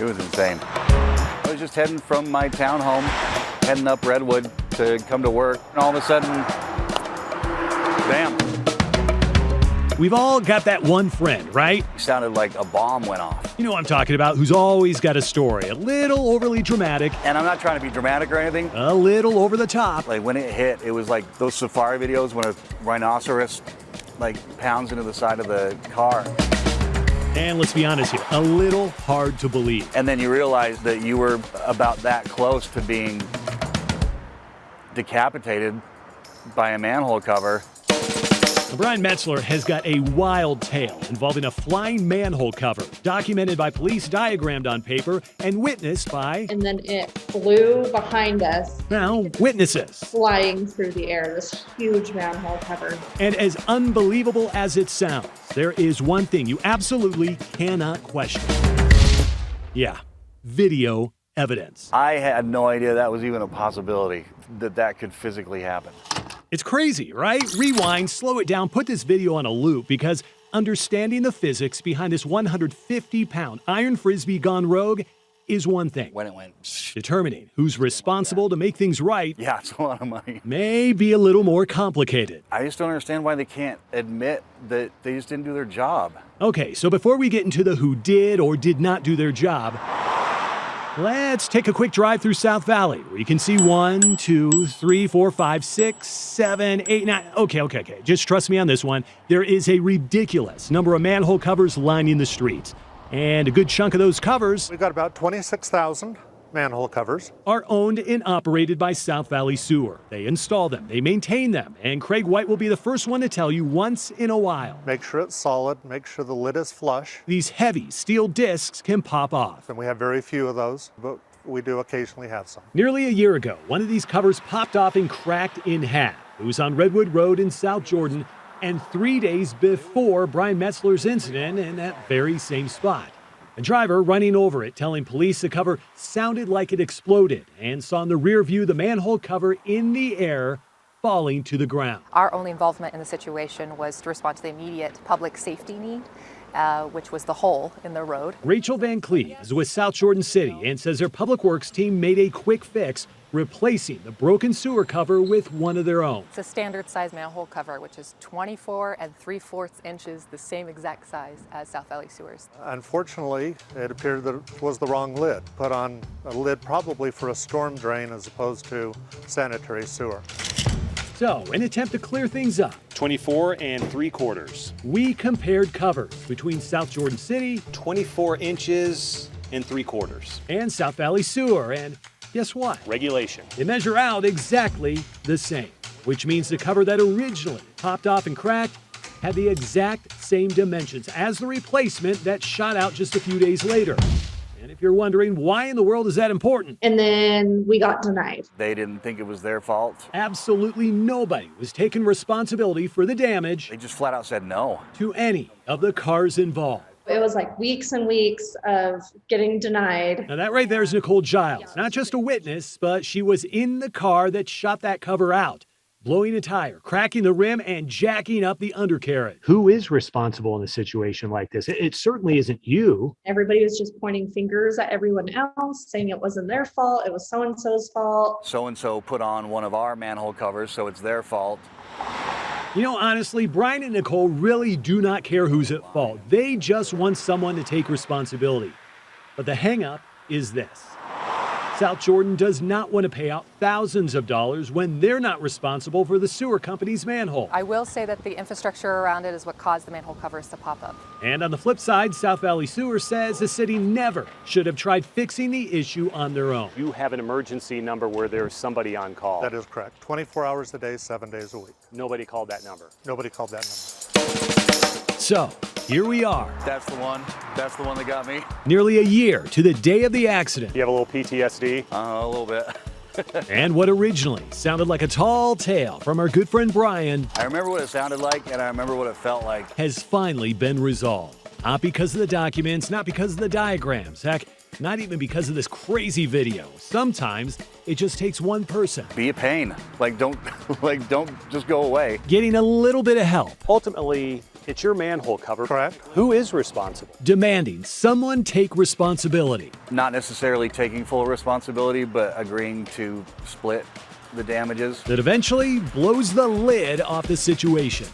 It was insane. I was just heading from my townhome, heading up Redwood to come to work, and all of a sudden, bam. We've all got that one friend, right? It sounded like a bomb went off. You know what I'm talking about, who's always got a story, a little overly dramatic. And I'm not trying to be dramatic or anything. A little over the top. Like when it hit, it was like those safari videos when a rhinoceros like pounds into the side of the car. And let's be honest here, a little hard to believe. And then you realize that you were about that close to being decapitated by a manhole cover. Brian Metzler has got a wild tale involving a flying manhole cover, documented by police, diagrammed on paper, and witnessed by... And then it flew behind us. Now, witnesses. Flying through the air, this huge manhole cover. And as unbelievable as it sounds, there is one thing you absolutely cannot question. Yeah, video evidence. I had no idea that was even a possibility, that could physically happen. It's crazy, right? Rewind, slow it down, put this video on a loop, because understanding the physics behind this 150-pound iron Frisbee gone rogue is one thing. When it went... Determining who's responsible to make things right, yeah, it's a lot of money, may be a little more complicated. I just don't understand why they can't admit that they just didn't do their job. Okay, so before we get into the who did or did not do their job, let's take a quick drive through South Valley, where you can see 1, 2, 3, 4, 5, 6, 7, 8, 9. Okay. Just trust me on this one. There is a ridiculous number of manhole covers lining the streets. And a good chunk of those covers... We've got about 26,000 manhole covers. ...are owned and operated by South Valley Sewer. They install them, they maintain them, and Craig White will be the first one to tell you once in a while. Make sure it's solid, make sure the lid is flush. These heavy steel discs can pop off. And we have very few of those, but we do occasionally have some. Nearly a year ago, one of these covers popped off and cracked in half. It was on Redwood Road in South Jordan, and 3 days before Brian Metzler's incident in that very same spot. A driver running over it, telling police the cover sounded like it exploded, and saw in the rear view the manhole cover in the air falling to the ground. Our only involvement in the situation was to respond to the immediate public safety need, which was the hole in the road. Rachel Van Cleve is with South Jordan City and says their public works team made a quick fix, replacing the broken sewer cover with one of their own. It's a standard size manhole cover, which is 24 3/4 inches, the same exact size as South Valley Sewers. Unfortunately, it appeared that it was the wrong lid. Put on a lid probably for a storm drain as opposed to sanitary sewer. So, in an attempt to clear things up, 24 3/4. we compared covers between South Jordan City, 24 inches and 3/4. and South Valley Sewer, and guess what? Regulation. They measure out exactly the same, which means the cover that originally popped off and cracked had the exact same dimensions as the replacement that shot out just a few days later. And if you're wondering why in the world is that important, And then we got denied. They didn't think it was their fault. absolutely nobody was taking responsibility for the damage They just flat out said no. to any of the cars involved. It was like weeks and weeks of getting denied. Now that right there is Nicole Giles, not just a witness, but she was in the car that shot that cover out, blowing a tire, cracking the rim, and jacking up the undercarriage. Who is responsible in a situation like this? It certainly isn't you. Everybody was just pointing fingers at everyone else, saying it wasn't their fault, it was so-and-so's fault. So-and-so put on one of our manhole covers, so it's their fault. You know, honestly, Brian and Nicole really do not care who's at fault. They just want someone to take responsibility. But the hang-up is this. South Jordan does not want to pay out thousands of dollars when they're not responsible for the sewer company's manhole. I will say that the infrastructure around it is what caused the manhole covers to pop up. And on the flip side, South Valley Sewer says the city never should have tried fixing the issue on their own. You have an emergency number where there's somebody on call. That is correct. 24 hours a day, 7 days a week. Nobody called that number. Nobody called that number. So, here we are, That's the one. That's the one that got me. nearly a year to the day of the accident. You have a little PTSD? A little bit. And what originally sounded like a tall tale from our good friend Brian I remember what it sounded like, and I remember what it felt like. has finally been resolved. Not because of the documents, not because of the diagrams, heck, not even because of this crazy video. Sometimes it just takes one person Be a pain. Like don't just go away. getting a little bit of help. Ultimately, It's your manhole cover. Correct. Who is responsible? demanding someone take responsibility. Not necessarily taking full responsibility, but agreeing to split the damages. That eventually blows the lid off the situation.